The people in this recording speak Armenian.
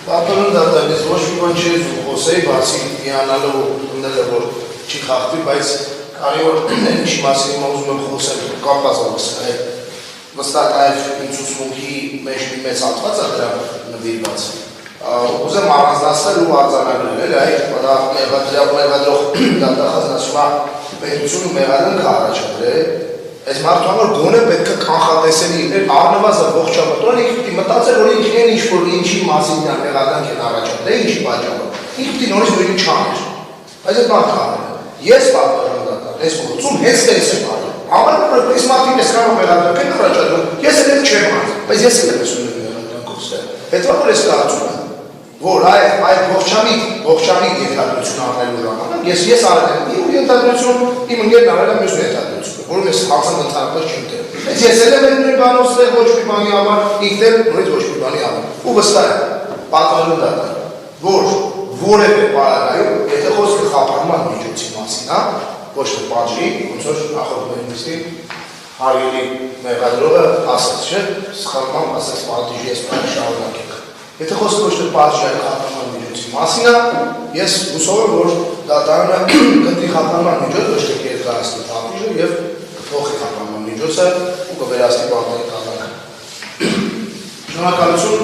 Պատորն դատանից ոչ մի բան չի խոսեի, բացի միանալով ընդնելը, որ չի խախտվի, բայց կարևոր ինչի մասին հիմա ուզում եմ խոսել, կապված վստահ նաև ինձ ուսմունքի մեջ մի մեծ հատված է դրա նվիրված։ Ուզեմ առանձնացնել ու արձանագրել, մեղադրող դատախազն ասում է պետությունը մեղադրանք առաջադրել, այս մարդու համար գոնե պետք է կանխատեսելի լիներ, առնվազն ողջամտորեն ինքը պիտի մտածել, որ ինքն ինչ-որ ինչի մասին մեղադրանք են առաջադրել, ինչի պատճառով, ինքը պիտի նորից նույնը չաներ, բայց այդ մարդը անել է, ես պատճառում դատան, այս գործում հենց տես եմ արել, համար այս մարդին ես կարող մեղադրանք են առաջադրում, ես էլ չեմ արել, բայց ես էլ եմ ասում մեղադրանքով ստեղ, հետո որ ես կարծում եմ, որ այդ ողջամիտ ենթադրություն անելու ժամանակ ես արել եմ իմ ենթադրություն, իմ ընկերն արել եմ մյուս ենթադրությունը, որում ես հաղթան ընդհանրապես չեմ տեղ։ Բայց ես էլ եմ նույն բանով ստեղ ոչ մի բանի համար, ինքն էլ նորից ոչ մի բանի համար։ Ու վստահ եմ, պատվանում դատան, որ որևէ պարագայում, եթե խոսքը խափանման միջոցի մասին, ոչ թե պատժի, ոնց որ նախորդների նիստի հարգելի մեղադրողը ասաց, չէ՞, սխալմամբ ասաց պատիժի ես պարագ շարունակենք։ Եթե խոսքը ոչ թե պատժի խափանման միջոցի մասին է, ես հուսով եմ, որ դատարանը կընտրի խափանման միջոց, ոչ թե կերկարացնի պատիժը և կփոխի խափանման միջոցը ու կվերացնի բանտերի կազմակերպությունը։ Շնորհակալություն։